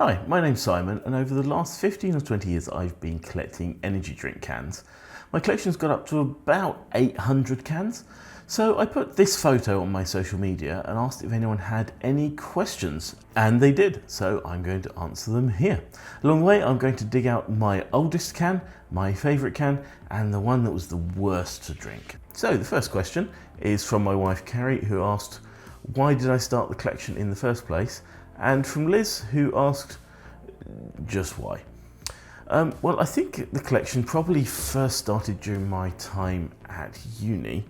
Hi, my name's Simon, and over the last 15 or 20 years I've been collecting energy drink cans. My collection's got up to about 800 cans, so I put this photo on my social media and asked if anyone had any questions, and they did, so I'm going to answer them here. Along the way I'm going to dig out my oldest can, my favourite can, and the one that was the worst to drink. So the first question is from my wife Carrie, who asked, why did I start the collection in the first place? And from Liz, who asked, just why? Well, I think the collection probably first started during my time at uni.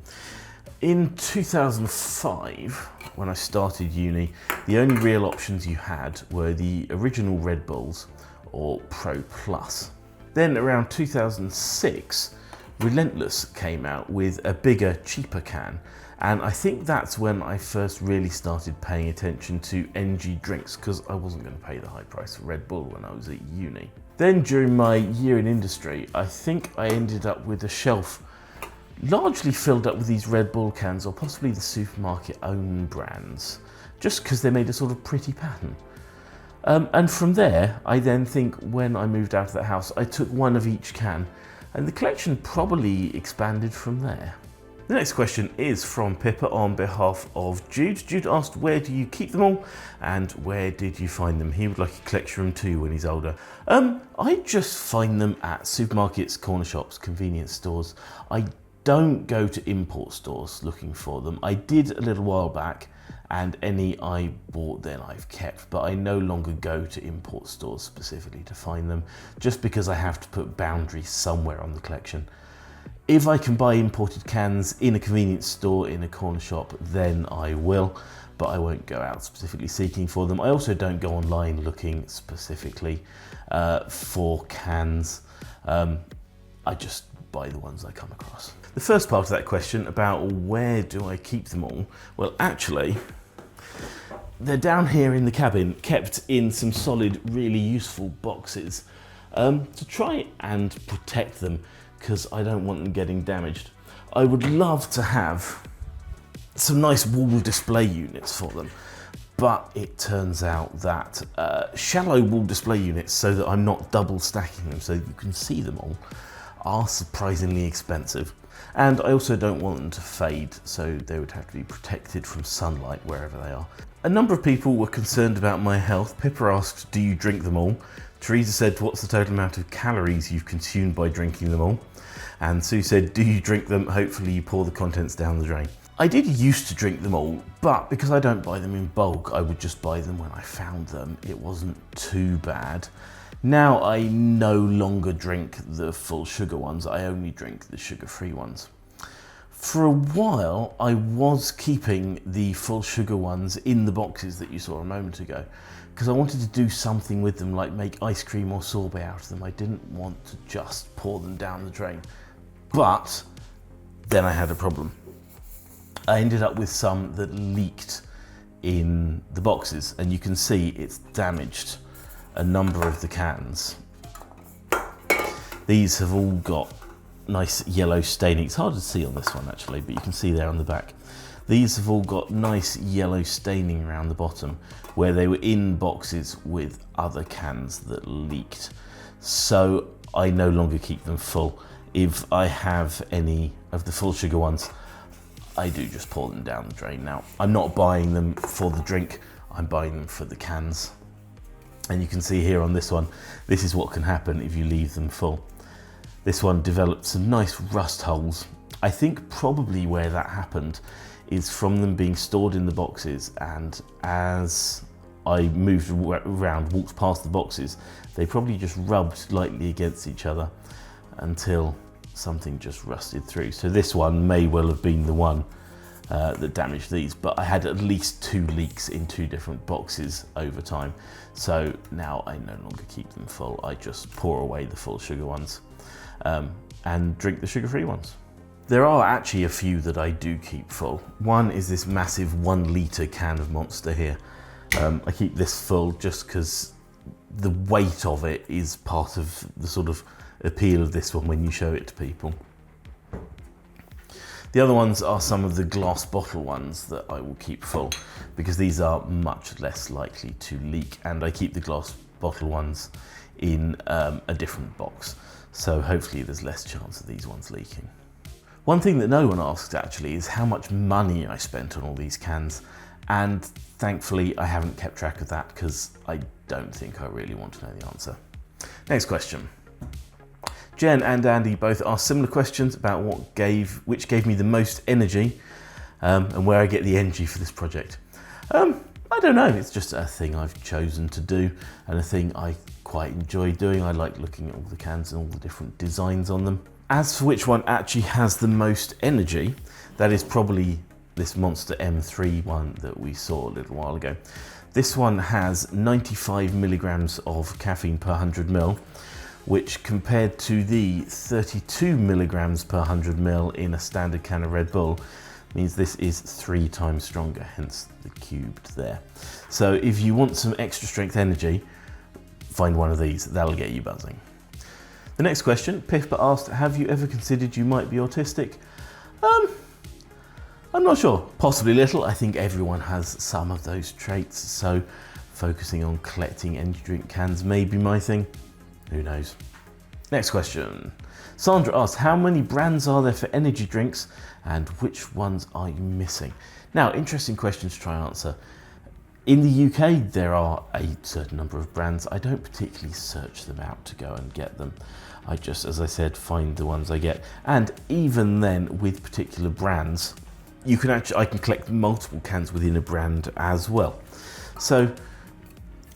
In 2005, when I started uni, the only real options you had were the original Red Bulls or Pro Plus. Then around 2006, Relentless came out with a bigger, cheaper can. And I think that's when I first really started paying attention to energy drinks, because I wasn't going to pay the high price for Red Bull when I was at uni. Then during my year in industry, I think I ended up with a shelf largely filled up with these Red Bull cans, or possibly the supermarket own brands, just because they made a sort of pretty pattern. And from there, I then think when I moved out of that house, I took one of each can, and the collection probably expanded from there. The next question is from Pippa on behalf of Jude. Jude asked, where do you keep them all and where did you find them? He would like a collection room too when he's older. I just find them at supermarkets, corner shops, convenience stores. I don't go to import stores looking for them. I did a little while back, and any I bought then I've kept, but I no longer go to import stores specifically to find them, just because I have to put boundaries somewhere on the collection. If I can buy imported cans in a convenience store, in a corner shop, then I will, but I won't go out specifically seeking for them. I also don't go online looking specifically for cans. I just buy the ones I come across. The first part of that question about where do I keep them all? Well, actually, they're down here in the cabin, kept in some solid, really useful boxes to try and protect them, because I don't want them getting damaged. I would love to have some nice wall display units for them, but it turns out that shallow wall display units, so that I'm not double stacking them so you can see them all, are surprisingly expensive. And I also don't want them to fade, so they would have to be protected from sunlight wherever they are. A number of people were concerned about my health. Pippa asked, do you drink them all? Teresa said, what's the total amount of calories you've consumed by drinking them all? And Sue said, do you drink them? Hopefully you pour the contents down the drain. I did used to drink them all, but because I don't buy them in bulk, I would just buy them when I found them. It wasn't too bad. Now I no longer drink the full sugar ones. I only drink the sugar-free ones. For a while, I was keeping the full sugar ones in the boxes that you saw a moment ago, because I wanted to do something with them, like make ice cream or sorbet out of them. I didn't want to just pour them down the drain. But then I had a problem. I ended up with some that leaked in the boxes, and you can see it's damaged a number of the cans. These have all got nice yellow staining. It's hard to see on this one actually, but you can see there on the back. These have all got nice yellow staining around the bottom, where they were in boxes with other cans that leaked. So I no longer keep them full. If I have any of the full sugar ones, I do just pour them down the drain now. I'm not buying them for the drink, I'm buying them for the cans. And you can see here on this one, this is what can happen if you leave them full. This one developed some nice rust holes. I think probably where that happened is from them being stored in the boxes, and as I moved around, walked past the boxes, they probably just rubbed lightly against each other until something just rusted through. So this one may well have been the one that damaged these, but I had at least 2 leaks in 2 different boxes over time. So now I no longer keep them full. I just pour away the full sugar ones and drink the sugar-free ones. There are actually a few that I do keep full. One is this massive 1 litre can of Monster here. I keep this full just because the weight of it is part of the sort of appeal of this one when you show it to people. The other ones are some of the glass bottle ones that I will keep full, because these are much less likely to leak, and I keep the glass bottle ones in a different box. So hopefully there's less chance of these ones leaking. One thing that no one asked actually is how much money I spent on all these cans, and thankfully I haven't kept track of that because I don't think I really want to know the answer. Next question. Jen and Andy both asked similar questions about which gave me the most energy and where I get the energy for this project. I don't know, it's just a thing I've chosen to do and a thing I quite enjoy doing. I like looking at all the cans and all the different designs on them. As for which one actually has the most energy, that is probably this Monster M3 one that we saw a little while ago. This one has 95 milligrams of caffeine per 100 ml, which compared to the 32 milligrams per 100 ml in a standard can of Red Bull means this is 3 times stronger, hence the cubed there. So if you want some extra strength energy, find one of these, that'll get you buzzing. The next question, Pifpa asked, have you ever considered you might be autistic? I'm not sure, possibly a little. I think everyone has some of those traits, so focusing on collecting energy drink cans may be my thing, who knows. Next question. Sandra asked, how many brands are there for energy drinks and which ones are you missing? Now, interesting question to try and answer. In the UK, there are a certain number of brands. I don't particularly search them out to go and get them. I just, as I said, find the ones I get. And even then, with particular brands, I can collect multiple cans within a brand as well. So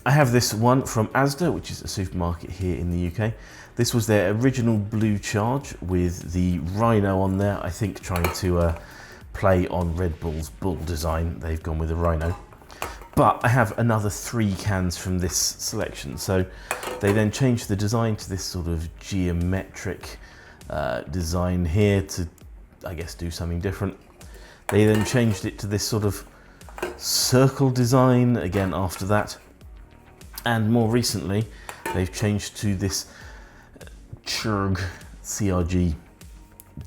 I have this one from Asda, which is a supermarket here in the UK. This was their original blue charge with the rhino on there. I think trying to play on Red Bull's bull design, they've gone with a rhino. But I have another 3 cans from this selection. So they then changed the design to this sort of geometric design here to, I guess, do something different. They then changed it to this sort of circle design again after that. And more recently, they've changed to this Churg CRG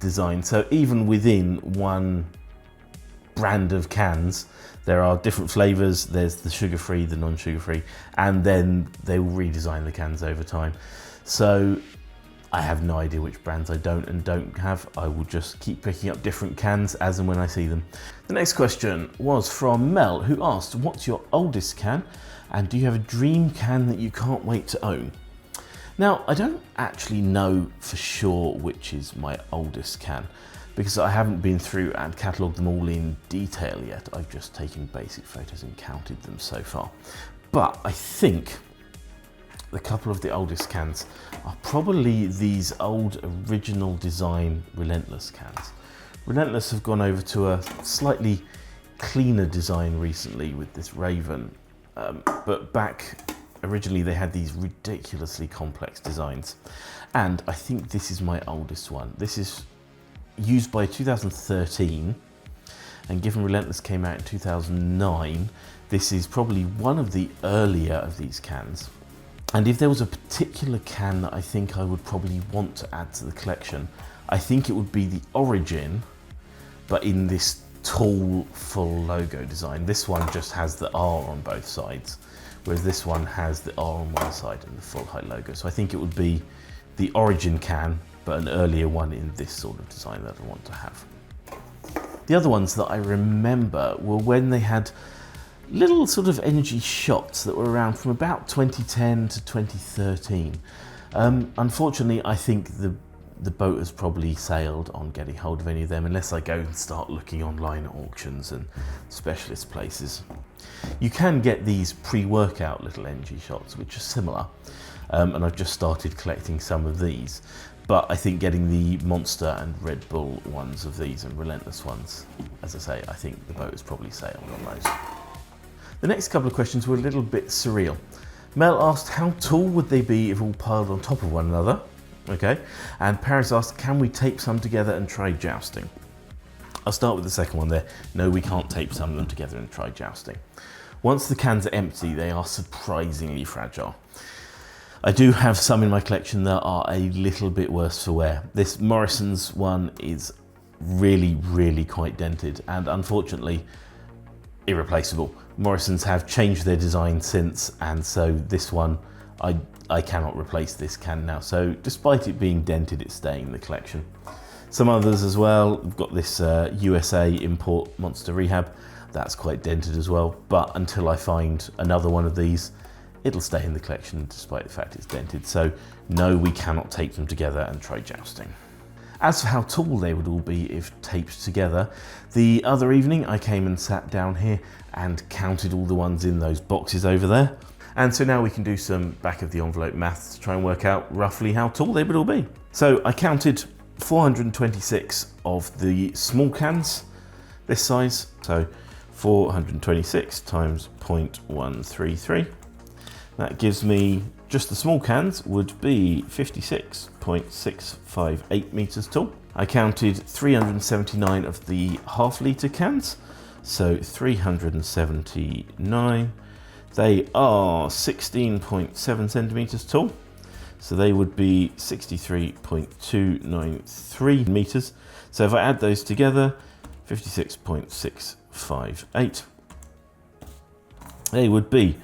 design. So even within one brand of cans, there are different flavors. There's the sugar-free, the non-sugar-free, and then they will redesign the cans over time. So I have no idea which brands I don't have. I will just keep picking up different cans as and when I see them. The next question was from Mel, who asked, what's your oldest can? And do you have a dream can that you can't wait to own? Now, I don't actually know for sure which is my oldest can, because I haven't been through and catalogued them all in detail yet. I've just taken basic photos and counted them so far. But I think a couple of the oldest cans are probably these old original design Relentless cans. Relentless have gone over to a slightly cleaner design recently with this Raven, but back originally they had these ridiculously complex designs, and I think this is my oldest one. This is used by 2013, and given Relentless came out in 2009, this is probably one of the earlier of these cans. And if there was a particular can that I think I would probably want to add to the collection, I think it would be the Origin, but in this tall, full logo design. This one just has the R on both sides, whereas this one has the R on one side and the full height logo. So I think it would be the Origin can, but an earlier one in this sort of design that I want to have. The other ones that I remember were when they had little sort of energy shots that were around from about 2010 to 2013. Unfortunately, I think the boat has probably sailed on getting hold of any of them, unless I go and start looking online at auctions and specialist places. You can get these pre-workout little energy shots, which are similar, and I've just started collecting some of these. But I think getting the Monster and Red Bull ones of these and Relentless ones, as I say, I think the boat has probably sailed on those. The next couple of questions were a little bit surreal. Mel asked, how tall would they be if all piled on top of one another? Okay. And Paris asked, can we tape some together and try jousting? I'll start with the second one there. No, we can't tape some of them together and try jousting. Once the cans are empty, they are surprisingly fragile. I do have some in my collection that are a little bit worse for wear. This Morrison's one is really, really quite dented and unfortunately irreplaceable. Morrison's have changed their design since, and so this one I cannot replace this can now. So despite it being dented, it's staying in the collection. Some others as well. We've got this USA import Monster Rehab. That's quite dented as well. But until I find another one of these, it'll stay in the collection despite the fact it's dented. So no, we cannot tape them together and try jousting. As for how tall they would all be if taped together, the other evening I came and sat down here and counted all the ones in those boxes over there. And so now we can do some back of the envelope maths to try and work out roughly how tall they would all be. So I counted 426 of the small cans, this size. So 426 times 0.133. That gives me, just the small cans would be 56.658 meters tall. I counted 379 of the half-litre cans, so 379. They are 16.7 centimeters tall, so they would be 63.293 meters. So if I add those together, 56.658, they would be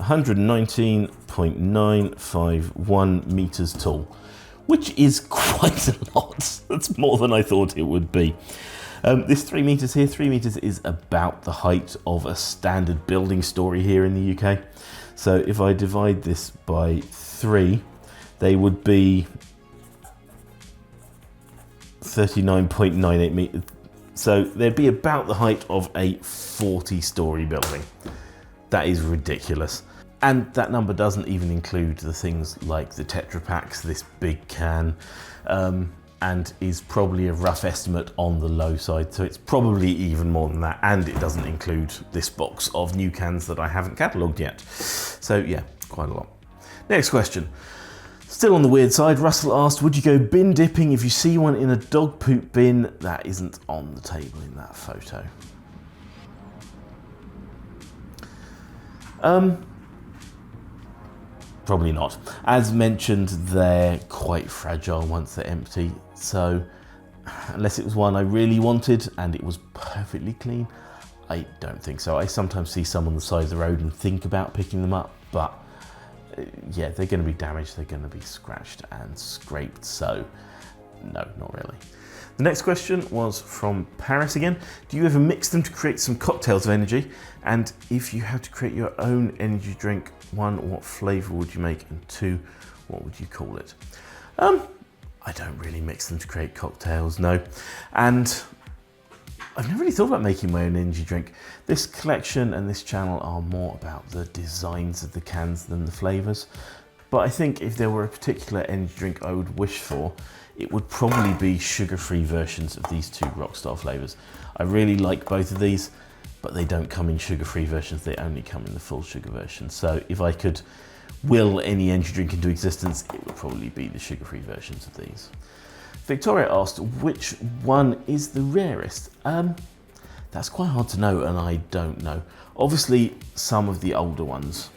119.951 meters tall, which is quite a lot. That's more than I thought it would be. This 3 meters here, 3 meters is about the height of a standard building story here in the UK. So if I divide this by 3, they would be 39.98 meters. So they'd be about the height of a 40-story building. That is ridiculous. And that number doesn't even include the things like the Tetra Paks, this big can, and is probably a rough estimate on the low side. So it's probably even more than that. And it doesn't include this box of new cans that I haven't catalogued yet. So yeah, quite a lot. Next question. Still on the weird side, Russell asked, would you go bin dipping if you see one in a dog poop bin? That isn't on the table in that photo. Probably not. As mentioned, they're quite fragile once they're empty. So unless it was one I really wanted and it was perfectly clean, I don't think so. I sometimes see some on the side of the road and think about picking them up, but yeah, they're going to be damaged. They're going to be scratched and scraped. So no, not really. The next question was from Paris again. Do you ever mix them to create some cocktails of energy? And if you had to create your own energy drink, 1, what flavour would you make? And 2, what would you call it? I don't really mix them to create cocktails, no. And I've never really thought about making my own energy drink. This collection and this channel are more about the designs of the cans than the flavours. But I think if there were a particular energy drink I would wish for, it would probably be sugar-free versions of these 2 Rockstar flavours. I really like both of these, but they don't come in sugar-free versions. They only come in the full sugar version. So if I could will any energy drink into existence, it would probably be the sugar-free versions of these. Victoria asked, which one is the rarest? That's quite hard to know, and I don't know. Obviously, some of the older ones,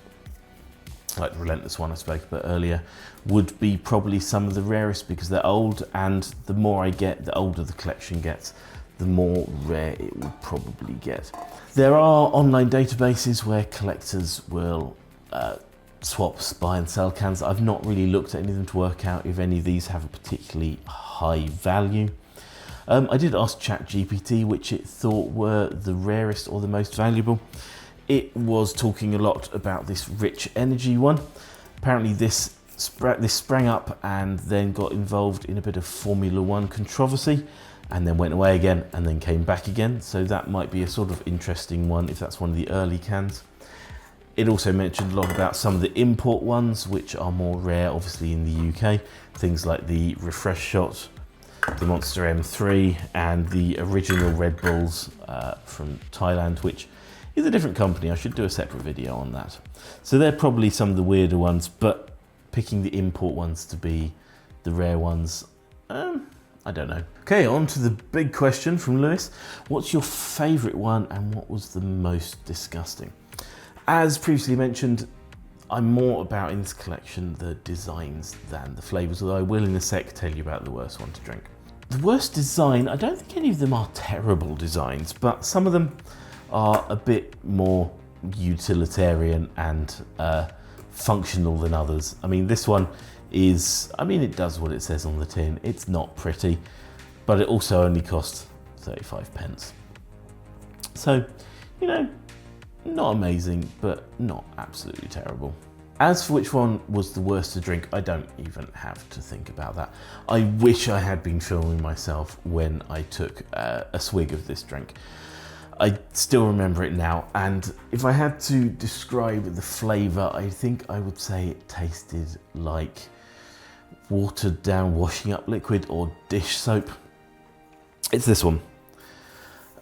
like the Relentless one I spoke about earlier, would be probably some of the rarest because they're old, and the more I get, the older the collection gets, the more rare it will probably get. There are online databases where collectors will swap, buy and sell cans. I've not really looked at any of them to work out if any of these have a particularly high value. I did ask ChatGPT which it thought were the rarest or the most valuable. It was talking a lot about this Rich Energy one. Apparently this sprang up and then got involved in a bit of Formula One controversy and then went away again and then came back again. So that might be a sort of interesting one if that's one of the early cans. It also mentioned a lot about some of the import ones, which are more rare, obviously, in the UK. Things like the Refresh Shot, the Monster M3, and the original Red Bulls from Thailand, which is a different company. I should do a separate video on that. So they're probably some of the weirder ones, but picking the import ones to be the rare ones, I don't know. Okay, on to the big question from Lewis. What's your favourite one and what was the most disgusting? As previously mentioned, I'm more about in this collection the designs than the flavours, although I will in a sec tell you about the worst one to drink. The worst design, I don't think any of them are terrible designs, but some of them are a bit more utilitarian and functional than others. I mean, this one is, I mean, it does what it says on the tin. It's not pretty, but it also only costs 35 pence. So, you know, not amazing, but not absolutely terrible. As for which one was the worst to drink, I don't even have to think about that. I wish I had been filming myself when I took a swig of this drink. I still remember it now, and if I had to describe the flavour, I think I would say it tasted like watered down washing up liquid or dish soap. It's this one.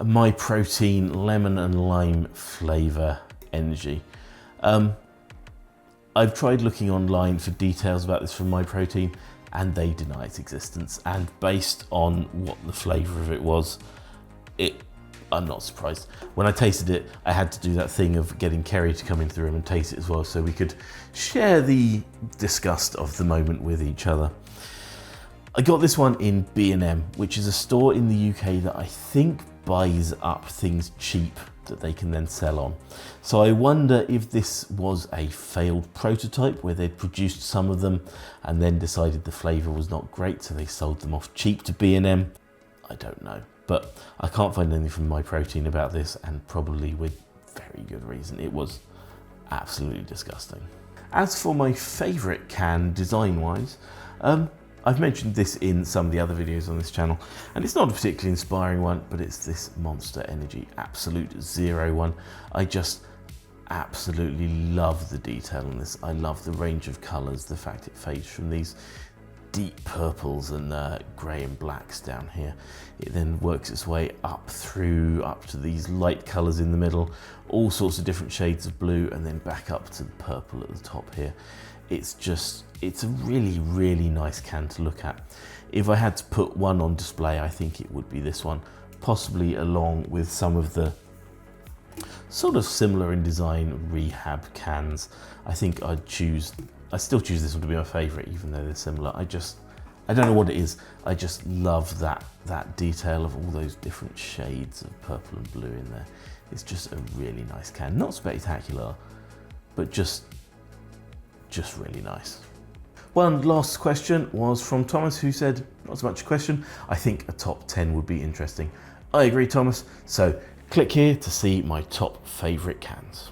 A Myprotein lemon and lime flavour energy. I've tried looking online for details about this from Myprotein, and they deny its existence. And based on what the flavour of it was, I'm not surprised. When I tasted it, I had to do that thing of getting Kerry to come into the room and taste it as well, so we could share the disgust of the moment with each other. I got this one in B&M, which is a store in the UK that I think buys up things cheap that they can then sell on. So I wonder if this was a failed prototype where they'd produced some of them and then decided the flavour was not great, so they sold them off cheap to B&M. I don't know, but I can't find anything from Myprotein about this, and probably with very good reason. It was absolutely disgusting. As for my favourite can design-wise, I've mentioned this in some of the other videos on this channel, and it's not a particularly inspiring one, but it's this Monster Energy Absolute Zero one. I just absolutely love the detail on this. I love the range of colours, the fact it fades from these deep purples and grey and blacks down here. It then works its way up to these light colours in the middle, all sorts of different shades of blue, and then back up to the purple at the top here. It's a really, really nice can to look at. If I had to put one on display, I think it would be this one, possibly along with some of the sort of similar in design Rehab cans. I think I still choose this one to be my favourite, even though they're similar. I don't know what it is. I just love that detail of all those different shades of purple and blue in there. It's just a really nice can. Not spectacular, but just really nice. One last question was from Thomas, who said, not so much a question, I think a top 10 would be interesting. I agree, Thomas. So click here to see my top favourite cans.